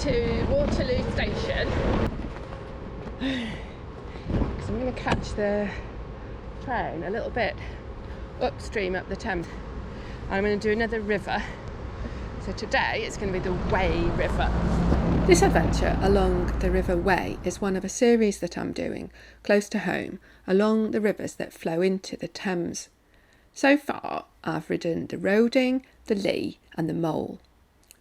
to Waterloo Station because I'm going to catch the train a little bit upstream up the Thames. I'm going to do another river. So today it's going to be the Wey River. This adventure along the River Wey is one of a series that I'm doing close to home along the rivers that flow into the Thames. So far I've ridden the Roding, the Lee and the Mole.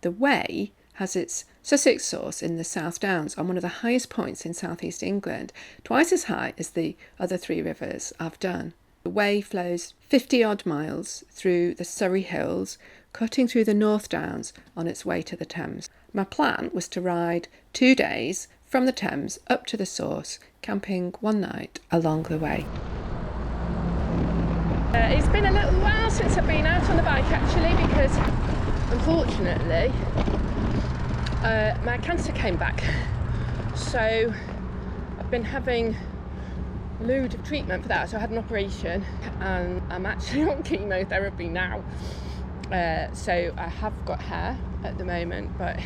The Wey has its Sussex source in the South Downs on one of the highest points in southeast England, twice as high as the other three rivers I've done. The Wey flows 50 odd miles through the Surrey Hills, cutting through the North Downs on its way to the Thames. My plan was to ride 2 days from the Thames up to the source, camping one night along the Wey. It's been a little while since I've been out on the bike actually, because unfortunately my cancer came back, so I've been having a load of treatment for that. So I had an operation and I'm actually on chemotherapy now. So I have got hair at the moment, but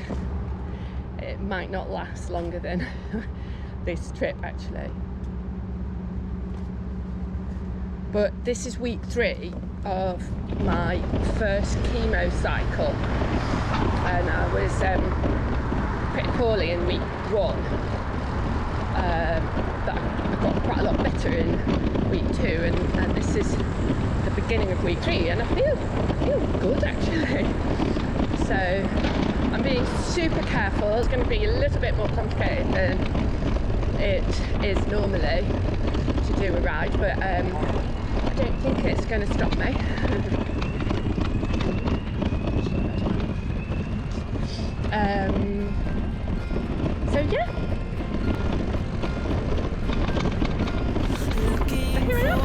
it might not last longer than this trip actually. But this is week 3 of my first chemo cycle, and I was pretty poorly in week 1. But I got quite a lot better in week 2, and this is the beginning of week 3, and I feel good actually. So I'm being super careful. It's going to be a little bit more complicated than it is normally to do a ride, but I don't think it's going to stop me. So yeah. Here we are.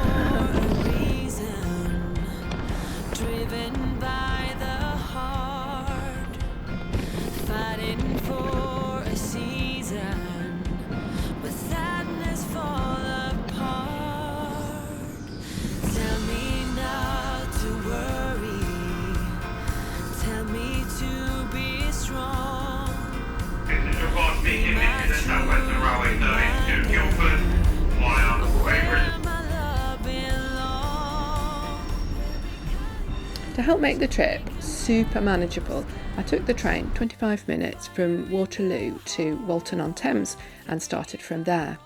To help make the trip super manageable, I took the train 25 minutes from Waterloo to Walton-on-Thames and started from there.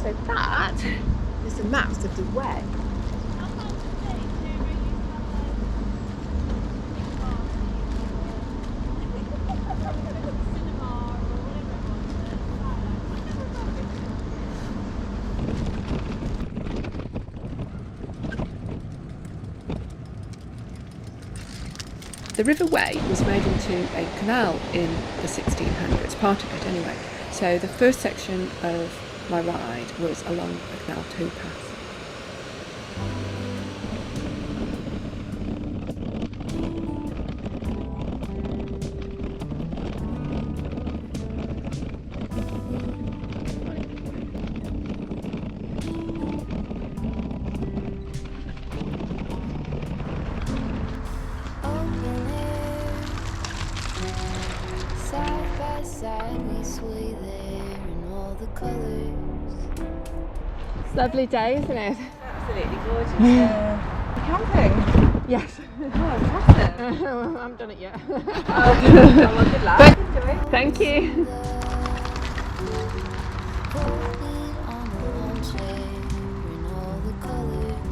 So that is the maps of the Wey. The River Wey was made into a canal in the 1600s, part of it anyway. So the first section of my ride was along the Canal towpath. Side by side we sway there in all the colours. It's a lovely day, isn't it? Absolutely gorgeous. Camping? Yes. Oh, fantastic. I haven't done it yet. Well, good luck. Enjoy. Thank you. Holding on a lawnchair in all the colours.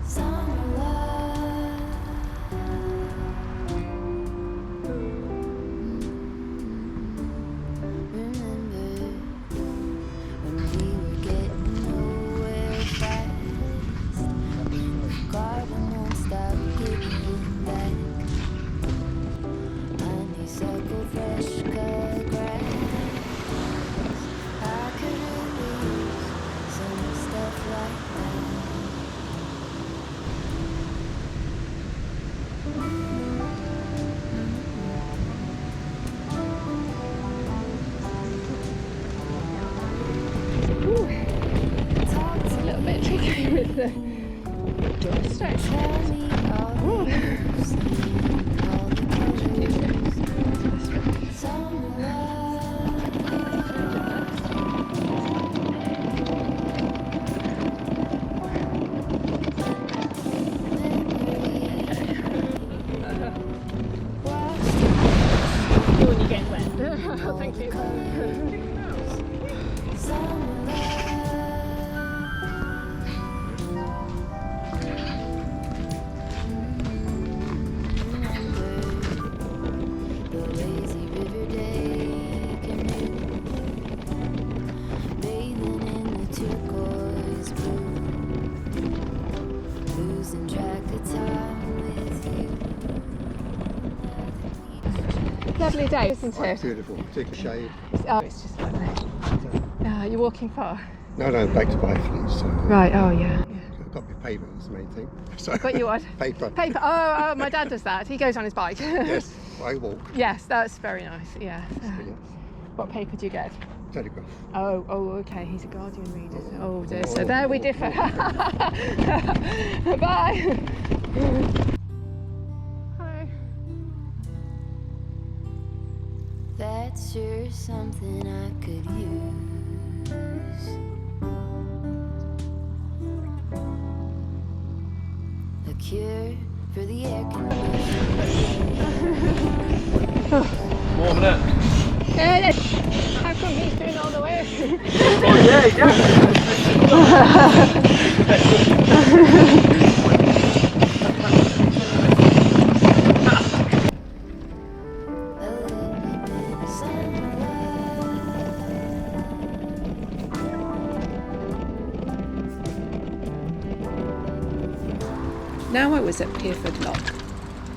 Summer love. Remember when we were getting nowhere fast? The garden won't stop giving back. You're getting wet. Thank you. Lovely day, isn't Quite it? beautiful, take a shade. Oh, it's just lovely. You're walking far? No, back to Byfleet, so Right, oh yeah. I've got my paper, that's the main thing. So, Got you what? paper. Paper. Oh, my dad does that. He goes on his bike. Yes, I walk. Yes, that's very nice. Yeah. Brilliant. What paper do you get? Telegraph. Oh, okay. He's a Guardian reader. Oh dear. So there we differ. Bye. Hello. That's sure something I could use. A cure for the air conditioning. Warming up. Yeah, how come he's doing all the work? Oh yeah. Now I was at Pierford Lock.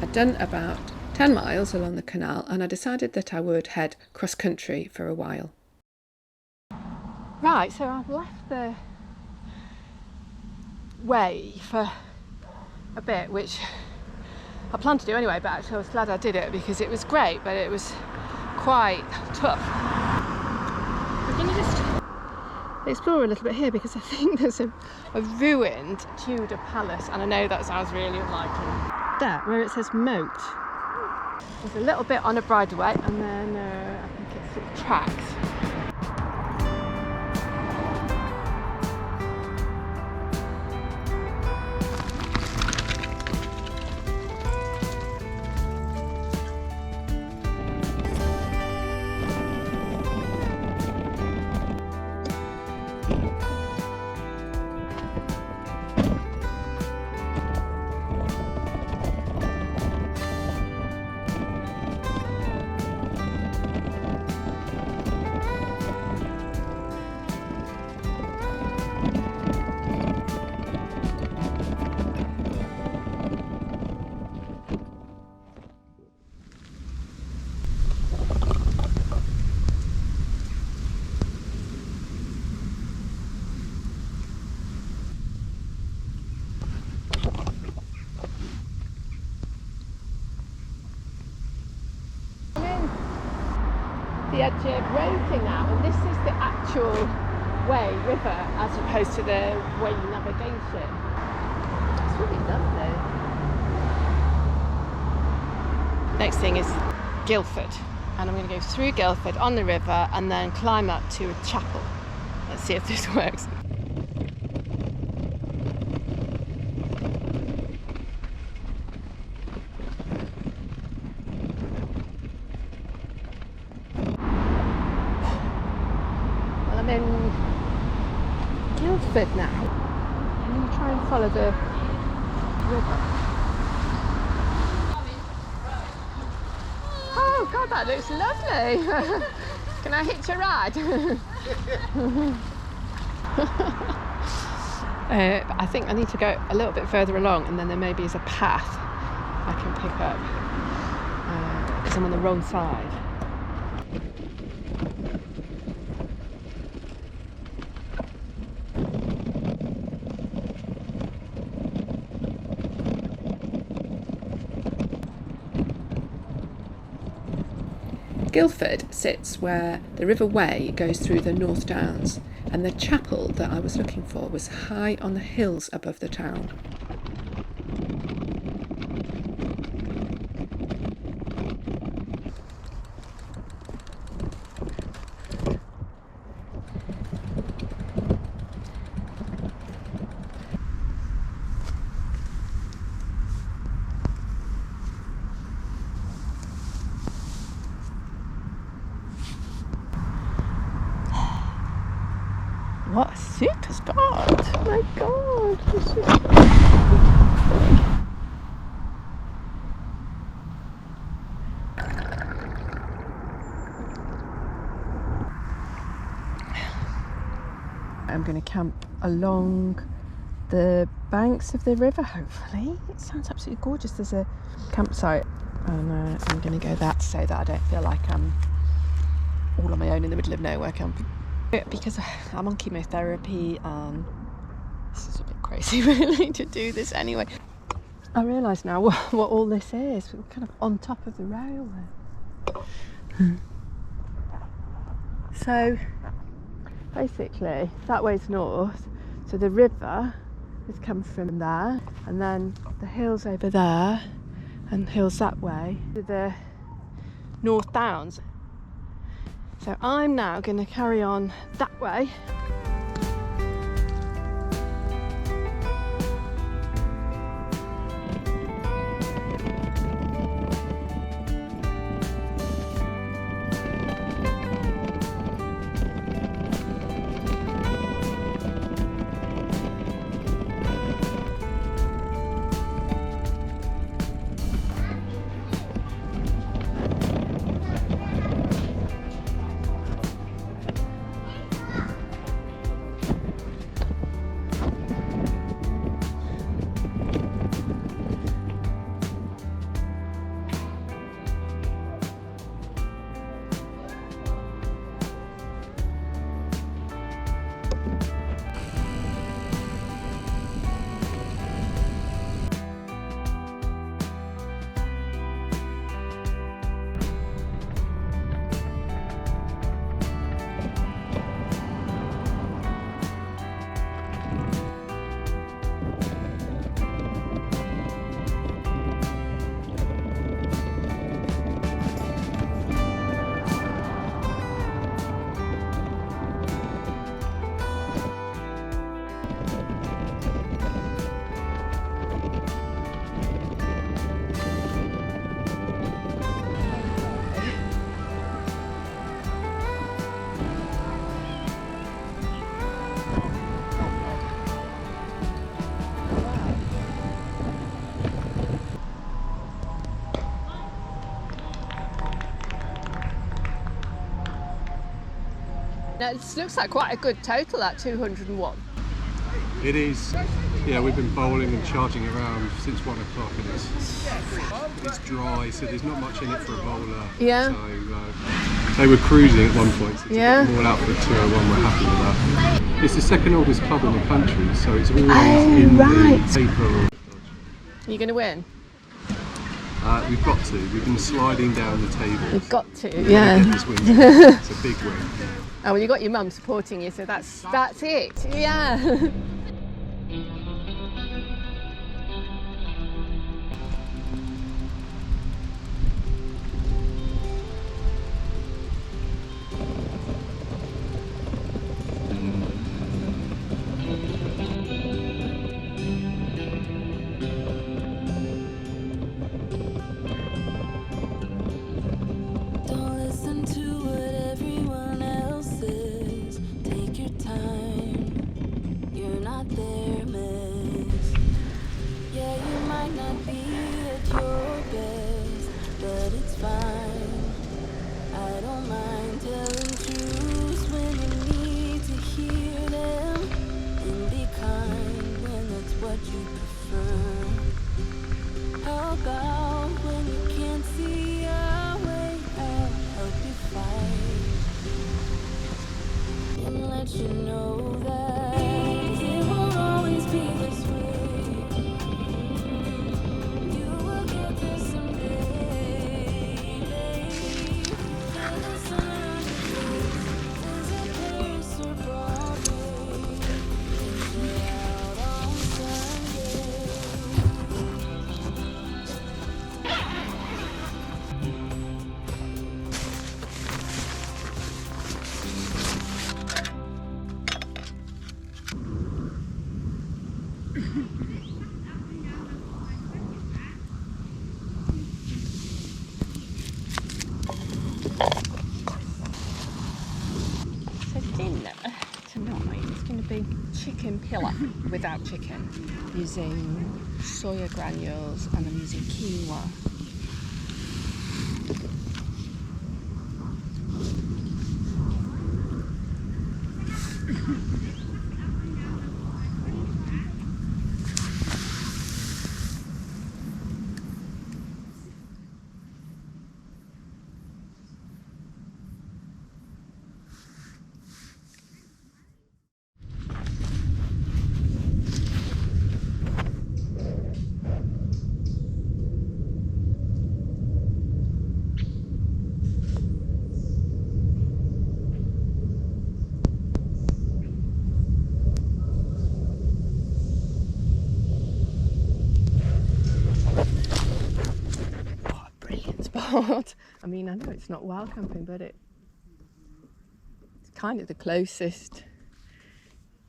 I'd done about 10 miles along the canal and I decided that I would head cross country for a while. Right, so I've left the way for a bit, which I planned to do anyway, but actually I was glad I did it because it was great, but it was quite tough. We're going to just explore a little bit here because I think there's a ruined Tudor palace, and I know that sounds really unlikely. There, where it says moat. There's a little bit on a bridleway, and then I think it's sort of tracks. The edge of Woking now, and this is the actual Wey River as opposed to the Wey navigation. It's really lovely. Next thing is Guildford, and I'm going to go through Guildford on the river and then climb up to a chapel. Let's see if this works. I'm in Guildford now. I'm going to try and follow the river. Oh God, that looks lovely. Can I hitch a ride? I think I need to go a little bit further along, and then there maybe is a path I can pick up because I'm on the wrong side. Guildford sits where the River Wey goes through the North Downs, and the chapel that I was looking for was high on the hills above the town. what a super spot! Oh my god! This is... I'm going to camp along the banks of the river, hopefully. It sounds absolutely gorgeous. There's a campsite, and I'm going to go that so that I don't feel like I'm all on my own in the middle of nowhere camping. Because I'm on chemotherapy, and this is a bit crazy really to do this anyway. I realise now what all this is. We're kind of on top of the railway. So basically that way's north, so the river has come from there, and then the hills over there and hills that way to the North Downs. So I'm now going to carry on that way. Now, this looks like quite a good total, that 201. It is. Yeah, we've been bowling and charging around since 1 o'clock, and it's dry, so there's not much in it for a bowler. Yeah. So they were cruising at one point. So Yeah. to get them all out for the 201, we're happy with that. It's the second oldest club in the country, so it's always in right. the paper. Are you going to win? We've got to. We've been sliding down the table. You've got to, Get yeah. this win. It's a big win. Oh, well, you got your mum supporting you, so that's it. Yeah. Don't listen to what everyone else says. Take your time. You're not chicken pilaf without chicken, using soya granules, and I'm using quinoa. I mean, I know it's not wild camping, but it's kind of the closest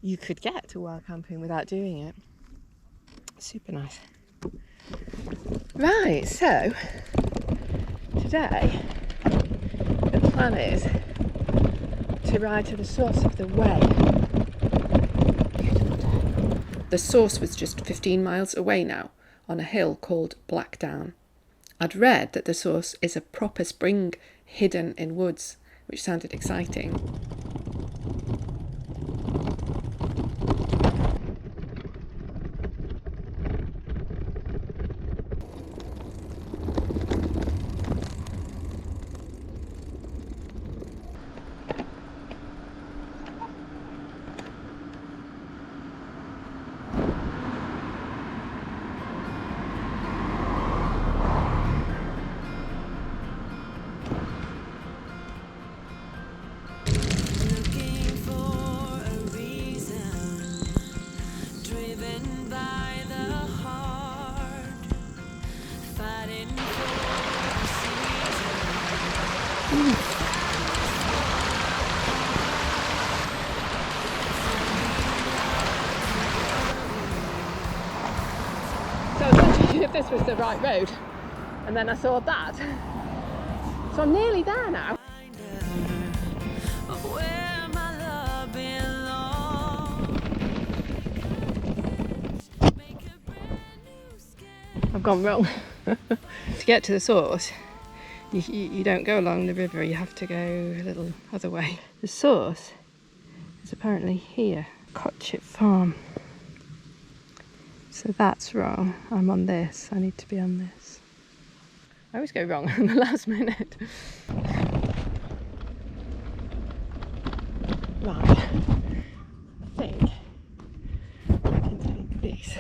you could get to wild camping without doing it. Super nice. Right, so today the plan is to ride to the source of the Wey. The source was just 15 miles away now, on a hill called Blackdown. I'd read that the source is a proper spring hidden in woods, which sounded exciting. So I was wondering if this was the right road, and then I saw that. So I'm nearly there now. I've gone wrong. To get to the source, you don't go along the river, you have to go a little other way. The source is apparently here, Cotchit Farm. So that's wrong. I'm on this. I need to be on this. I always go wrong in the last minute. Right. I think I can take this.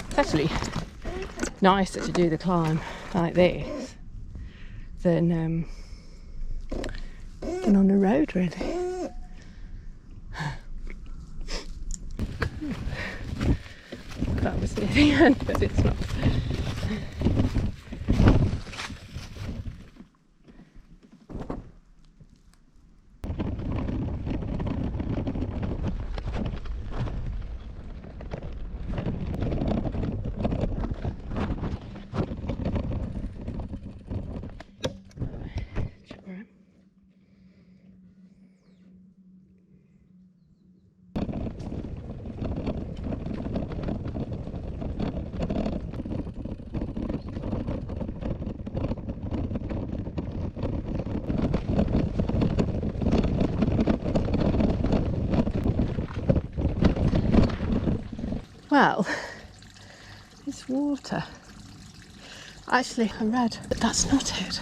It's actually nicer to do the climb like this than on the road, really. That was near the end, but it's not. Well, it's water. Actually, I read that that's not it.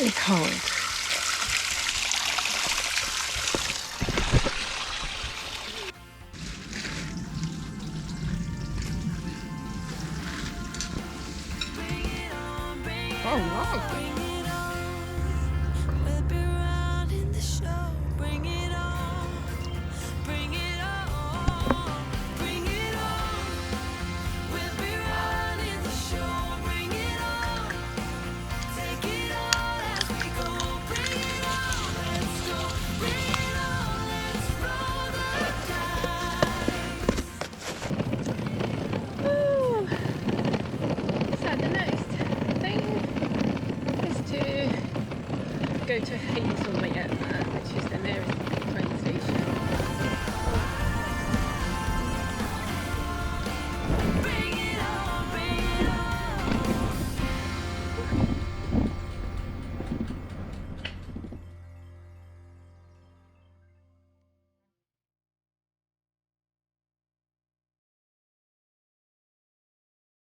really cold. Oh wow. We'll be running the show. Bring it on. Bring it on. Bring it on. We'll be running the show. Bring it on. Take it all as we go. Bring it on. Let's go. Bring it on. Let's roll the dice. Ooh. So the next thing is to go to Hazelmere.